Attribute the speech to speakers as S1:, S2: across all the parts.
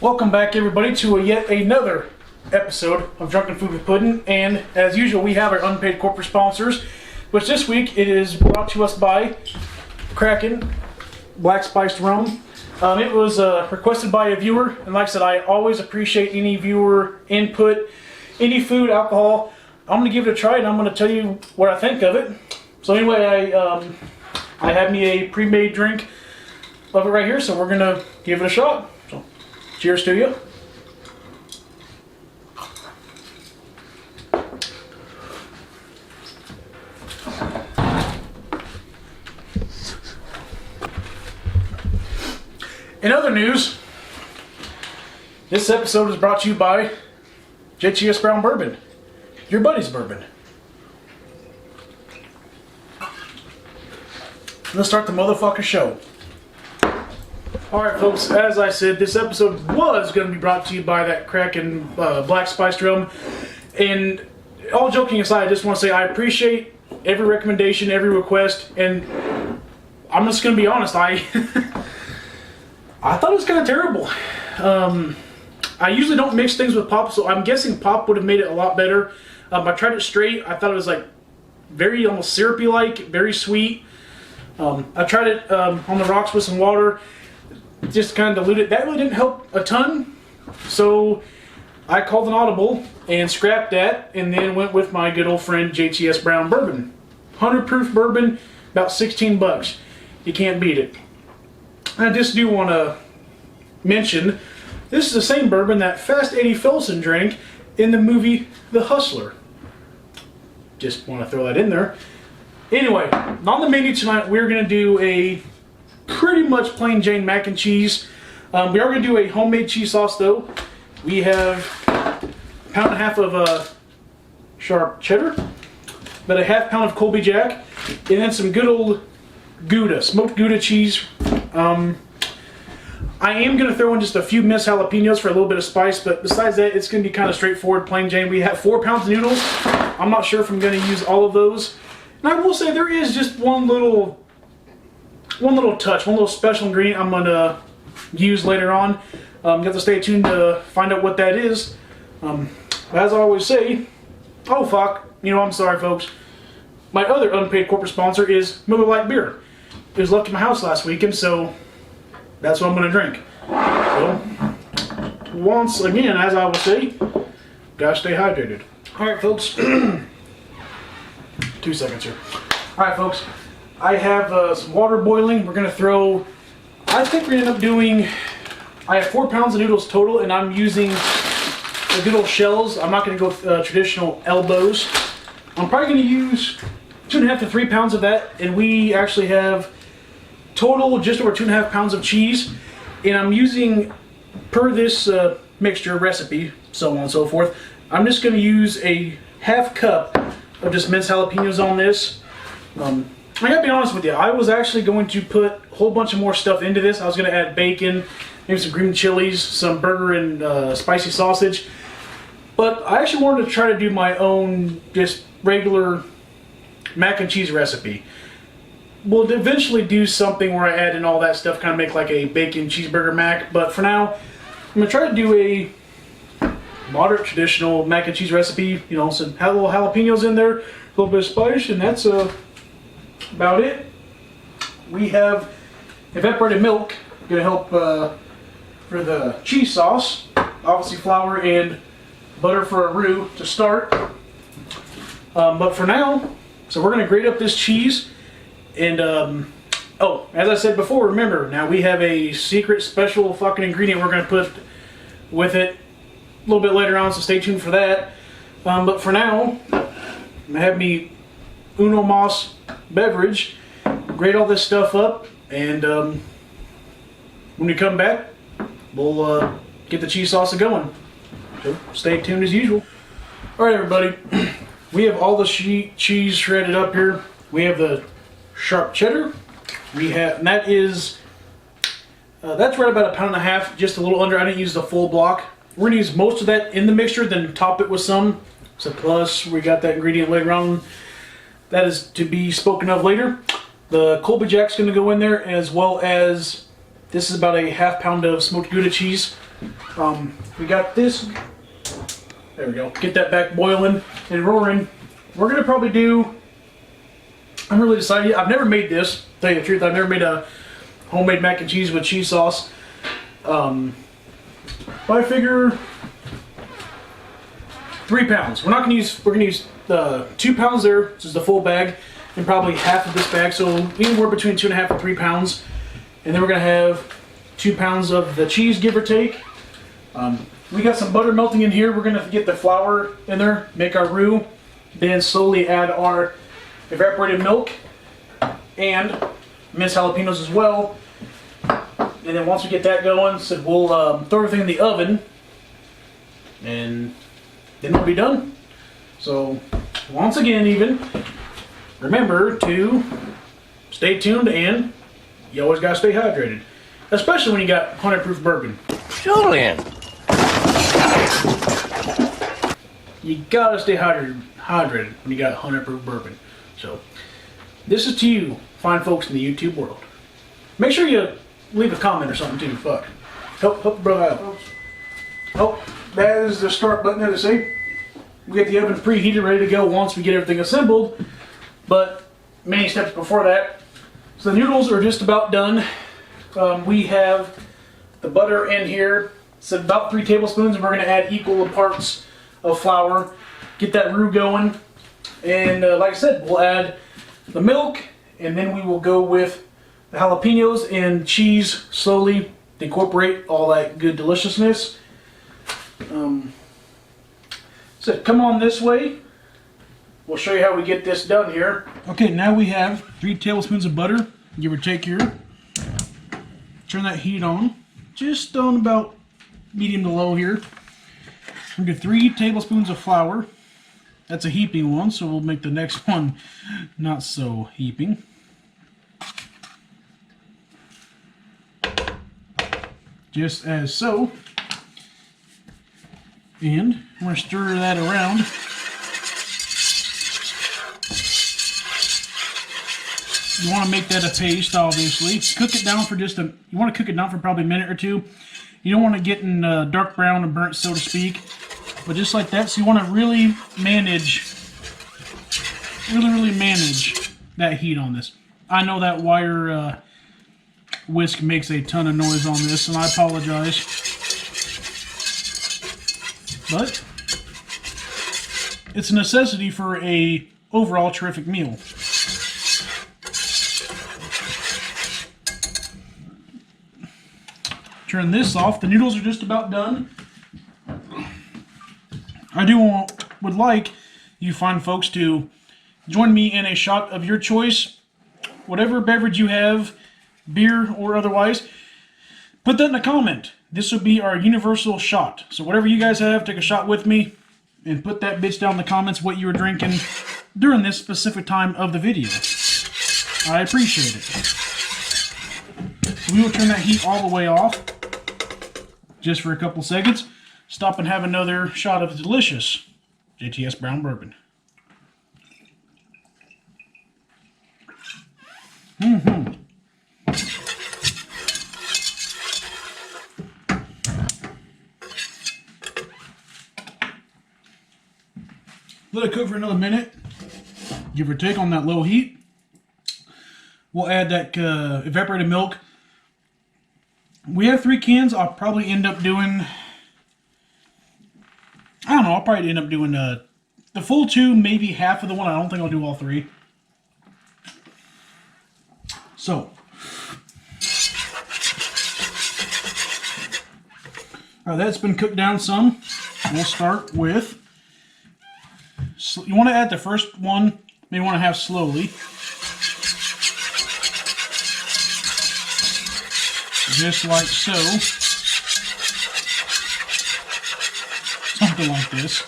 S1: Welcome back, everybody, to yet another episode of Drunken Food with Puddin'. And as usual, we have our unpaid corporate sponsors, which this week it is brought to us by Kraken Black Spiced Rum. It was requested by a viewer, and like I said, I always appreciate any viewer input, any food, alcohol. I'm going to give it a try, and I'm going to tell you what I think of it. So anyway, I have me a pre-made drink of it right here, so we're going to give it a shot. So, cheers to you. In other news, this episode is brought to you by JTS Brown Bourbon, your buddy's bourbon. Let's start the motherfucking show. Alright folks, as I said, this episode was going to be brought to you by that Kraken Black Spiced Rum. And all joking aside, I just want to say I appreciate every recommendation, every request, and I'm just going to be honest, I thought it was kind of terrible. I usually don't mix things with pop, so I'm guessing pop would have made it a lot better. I tried it straight. I thought it was like very almost syrupy-like, very sweet. I tried it on the rocks with some water, just kind of diluted. That really didn't help a ton, so I called an audible and scrapped that, and then went with my good old friend JTS Brown Bourbon. 100 proof bourbon, about 16 bucks. You can't beat it. I just do want to mention, this is the same bourbon that Fast Eddie Felson drank in the movie The Hustler. Just want to throw that in there. Anyway, on the menu tonight, we're going to do a pretty much plain Jane mac and cheese. We are going to do a homemade cheese sauce though. We have a pound and a half of sharp cheddar, about a half pound of Colby Jack, and then some good old Gouda, smoked Gouda cheese. I am going to throw in just a few minced jalapenos for a little bit of spice, but besides that, it's going to be kind of straightforward, plain Jane. We have 4 pounds of noodles. I'm not sure if I'm going to use all of those. And I will say there is just one little touch, one little special ingredient I'm going to use later on. You have to stay tuned to find out what that is. As I always say, oh fuck, I'm sorry folks. My other unpaid corporate sponsor is Miller Lite Beer. It was left in my house last weekend, so that's what I'm going to drink. So, once again, as I will say, gotta stay hydrated. Alright folks, 2 seconds here. Alright folks, I have some water boiling. We're going to throw, I think we're going to end up doing, I have 4 pounds of noodles total, and I'm using the good old shells. I'm not going to go traditional elbows. I'm probably going to use 2.5 to 3 pounds of that, and we actually have total just over 2.5 pounds of cheese. And I'm using, per this mixture recipe, so on and so forth, I'm just going to use a half cup of just minced jalapenos on this. I gotta be honest with you, I was actually going to put a whole bunch of more stuff into this. I was going to add bacon, maybe some green chilies, some burger and spicy sausage. But I actually wanted to try to do my own just regular mac and cheese recipe. We'll eventually do something where I add in all that stuff, kind of make like a bacon cheeseburger mac. But for now, I'm going to try to do a moderate traditional mac and cheese recipe. Some little jalapenos in there, a little bit of spice, and that's about it. We have evaporated milk, going to help for the cheese sauce. Obviously flour and butter for a roux to start. But for now, so we're going to grate up this cheese. And, oh, as I said before, remember, now we have a secret special fucking ingredient we're going to put with it a little bit later on, so stay tuned for that. But for now, I'm going to have me Uno Mas beverage, grate all this stuff up, and when we come back, we'll get the cheese sauce going. So stay tuned as usual. Alright everybody, we have all the cheese shredded up here. We have the sharp cheddar. We have, and that is, that's right about 1.5 pounds, just a little under. I didn't use the full block. We're going to use most of that in the mixture, then top it with some. So plus, we got that ingredient later on. That is to be spoken of later. The Colby Jack's going to go in there, as well as, this is about a half pound of smoked Gouda cheese. We got this. There we go. Get that back boiling and roaring. We're gonna probably do. I'm really deciding. I've never made this. To tell you the truth, I've never made a homemade mac and cheese with cheese sauce. But I figure 3 pounds. We're gonna use 2 pounds there, which is the full bag, and probably half of this bag. So anywhere between 2.5 and 3 pounds. And then we're gonna have 2 pounds of the cheese, give or take. We got some butter melting in here. We're gonna get the flour in there, make our roux, then slowly add our evaporated milk and minced jalapenos as well. And then once we get that going, so we'll throw everything in the oven, and then we'll be done. So once again, remember to stay tuned, and you always gotta stay hydrated, especially when you got 100 proof bourbon.
S2: Julian!
S1: You gotta stay hydrated when you got 100 proof bourbon. So this is to you, fine folks in the YouTube world. Make sure you leave a comment or something too. Fuck. Help the brother out. Oh, that is the start button there to say. We get the oven preheated, ready to go once we get everything assembled. But many steps before that. So the noodles are just about done. We have the butter in here. It's about 3 tablespoons, and we're going to add equal parts of flour. Get that roux going. And like I said, we'll add the milk, and then we will go with the jalapenos and cheese slowly to incorporate all that good deliciousness. So come on this way. We'll show you how we get this done here. Okay, now we have 3 tablespoons of butter, give or take here. Turn that heat on, just on about medium to low here. We'll get 3 tablespoons of flour. That's a heaping one, so we'll make the next one not so heaping. Just as so. And we're going to stir that around. You want to make that a paste, obviously. Cook it down for you want to cook it down for probably a minute or two. You don't want to get in dark brown and burnt, so to speak. But just like that, so you want to really manage that heat on this. I know that wire whisk makes a ton of noise on this, and I apologize. But it's a necessity for a overall terrific meal. Turn this off. The noodles are just about done. I would like you fine folks to join me in a shot of your choice. Whatever beverage you have, beer or otherwise, put that in a comment. This will be our universal shot. So whatever you guys have, take a shot with me and put that bitch down in the comments what you were drinking during this specific time of the video. I appreciate it. So we will turn that heat all the way off just for a couple seconds. Stop and have another shot of delicious JTS brown bourbon. Let it cook for another minute, give or take on that low heat. We'll add that evaporated milk. We have 3 cans. I'll probably end up doing, I don't know, I'll probably end up doing the full 2, maybe half of the one. I don't think I'll do all 3. So, all right, that's been cooked down some. We'll start with, you want to add the first one, maybe want to have slowly. Just like so. Something like this.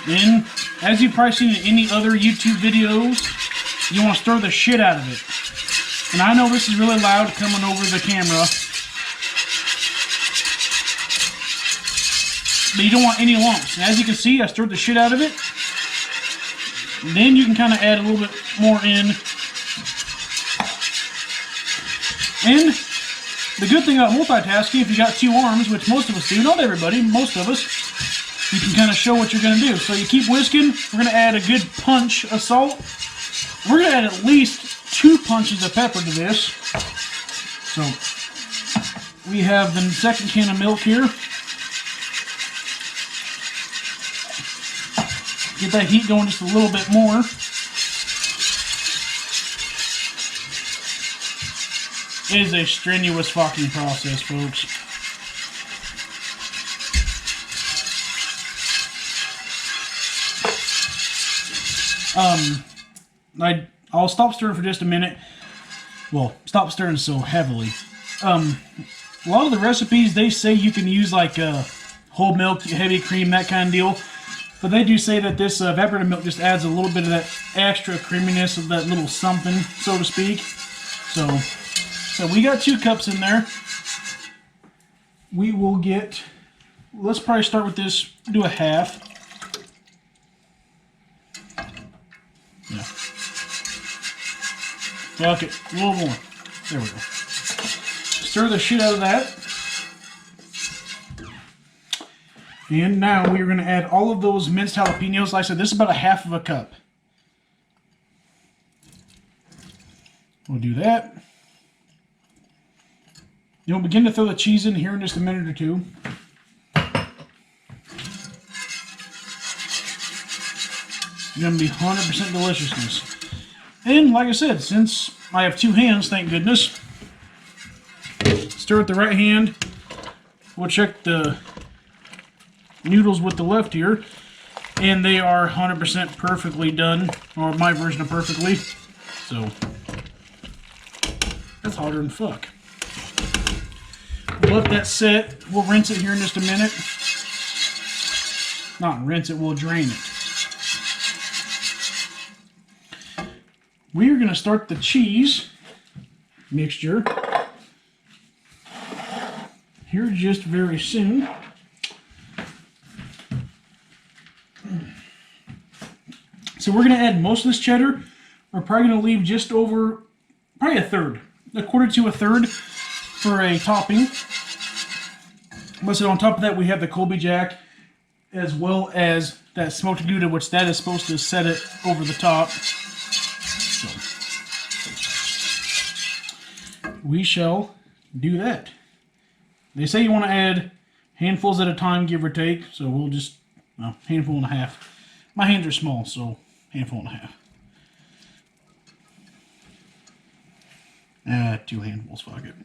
S1: Then, as you've probably seen in any other YouTube videos, you want to stir the shit out of it. And I know this is really loud coming over the camera. but you don't want any lumps. And as you can see, I stirred the shit out of it. And then you can kind of add a little bit more in. And the good thing about multitasking, if you got 2 arms, which most of us do, not everybody, most of us, you can kind of show what you're going to do. So you keep whisking. We're going to add a good punch of salt. We're going to add at least 2 punches of pepper to this. So we have the second can of milk here. Get that heat going just a little bit more. It is a strenuous fucking process, folks. I'll stop stirring for just a minute. Well, stop stirring so heavily. A lot of the recipes, they say you can use like whole milk, heavy cream, that kind of deal. But they do say that this evaporated milk just adds a little bit of that extra creaminess, of that little something, so to speak. So we got 2 cups in there. We will get, let's probably start with this, do a half. Yeah. Fuck it, a little more. There we go. Stir the shit out of that. And now we are going to add all of those minced jalapenos. Like I said, this is about a half of a cup. We'll do that. You'll begin to throw the cheese in here in just a minute or 2. It's going to be 100% deliciousness. And like I said, since I have 2 hands, thank goodness, stir with the right hand. We'll check the noodles with the left here, and they are 100% perfectly done, or my version of perfectly. So that's harder than fuck. We'll let that sit. We'll rinse it here in just a minute. Not rinse it, we'll drain it. We are going to start the cheese mixture here just very soon. So we're going to add most of this cheddar. We're probably going to leave just over, probably a third, a quarter to a third for a topping. But on top of that, we have the Colby Jack, as well as that smoked Gouda, which that is supposed to set it over the top. So we shall do that. They say you want to add handfuls at a time, give or take. So we'll just, well, handful and a half. My hands are small, so handful and a half. 2 handfuls, fuck it.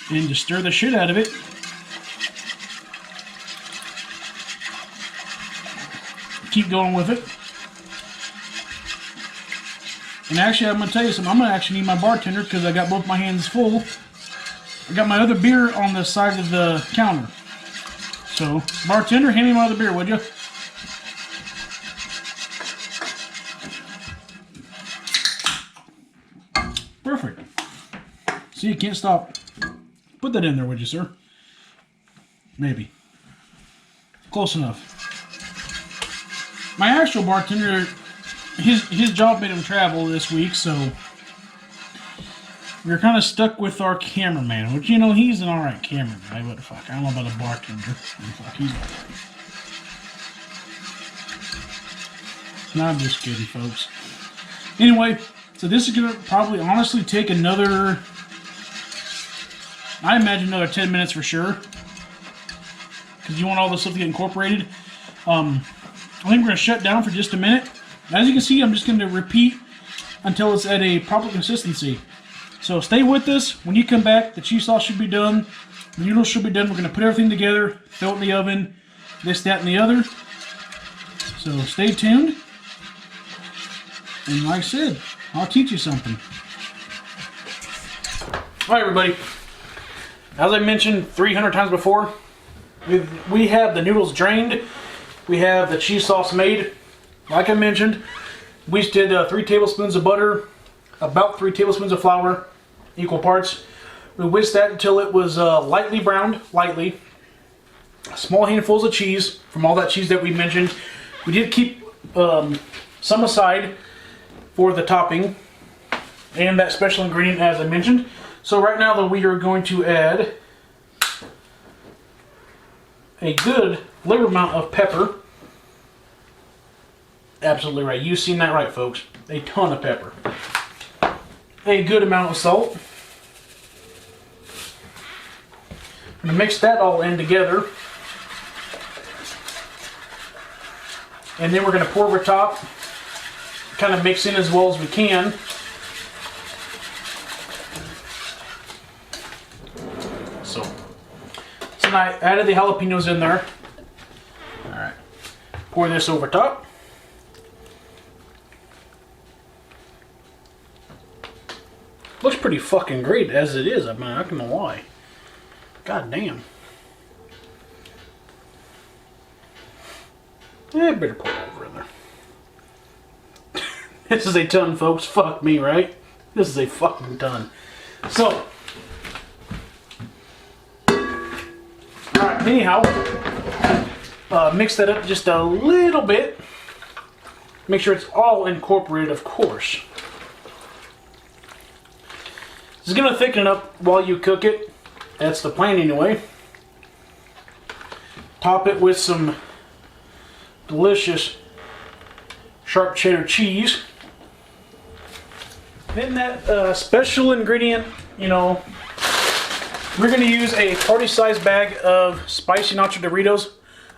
S1: And just stir the shit out of it. Keep going with it. And actually, I'm going to tell you something. I'm going to actually need my bartender because I got both my hands full. I got my other beer on the side of the counter. So, bartender, hand me my other beer, would you? Perfect. See, you can't stop. Put that in there, would you, sir? Maybe. Close enough. My actual bartender, his job made him travel this week, so we're kind of stuck with our cameraman, which, you know, he's an alright camera guy, but fuck, I don't know about a bartender. Fuck, he's alright. No, I'm just kidding, folks. Anyway, so this is going to probably honestly take another, I imagine another 10 minutes for sure. Because you want all this stuff to get incorporated. I think we're going to shut down for just a minute. As you can see, I'm just going to repeat until it's at a proper consistency. So stay with us. When you come back, the cheese sauce should be done. The noodles should be done. We're going to put everything together, throw it in the oven, this, that, and the other. So stay tuned. And like I said, I'll teach you something. Alright, everybody. As I mentioned 300 times before, we have the noodles drained. We have the cheese sauce made. Like I mentioned, we did 3 tablespoons of butter, about 3 tablespoons of flour, equal parts. We whisked that until it was lightly browned, lightly. small handfuls of cheese from all that cheese that we mentioned. We did keep some aside for the topping and that special ingredient as I mentioned. So right now though, we are going to add a good liberal amount of pepper. Absolutely right. You've seen that right, folks. A ton of pepper. A good amount of salt. I'm going to mix that all in together. And then we're going to pour over top. Kind of mix in as well as we can. So I added the jalapenos in there. Alright. Pour this over top. Looks pretty fucking great as it is. I'm not gonna lie. God damn. I better pour it over in there. This is a ton, folks. Fuck me, right? This is a fucking ton. So, alright, anyhow, mix that up just a little bit. Make sure it's all incorporated, of course. This is going to thicken it up while you cook it. That's the plan anyway. Top it with some delicious sharp cheddar cheese. Then that special ingredient, you know, we're going to use a party-sized bag of spicy nacho Doritos.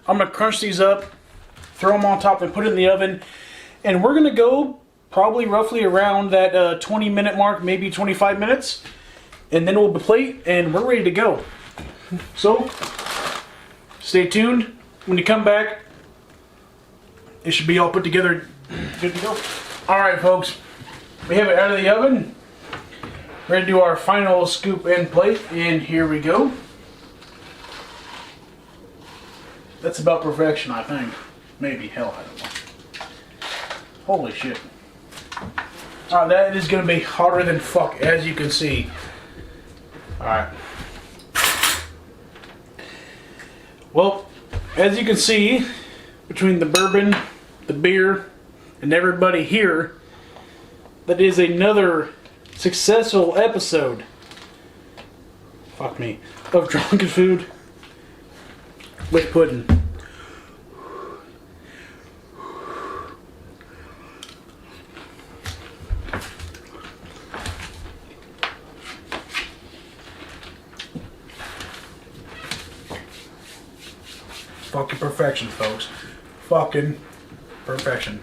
S1: I'm going to crunch these up, throw them on top and put it in the oven. And we're going to go probably roughly around that 20-minute mark, maybe 25 minutes. And then we'll plate and we're ready to go. So, stay tuned. When you come back, it should be all put together, good to go. Alright folks, we have it out of the oven. Ready to do our final scoop and plate, and here we go. That's about perfection, I think. Maybe, hell, I don't know. Holy shit. Alright, that is going to be hotter than fuck, as you can see. Alright. Well, as you can see, between the bourbon, the beer, and everybody here, that is another successful episode, fuck me, of Drunken Food with Puddin'. Fucking perfection, folks. Fucking perfection.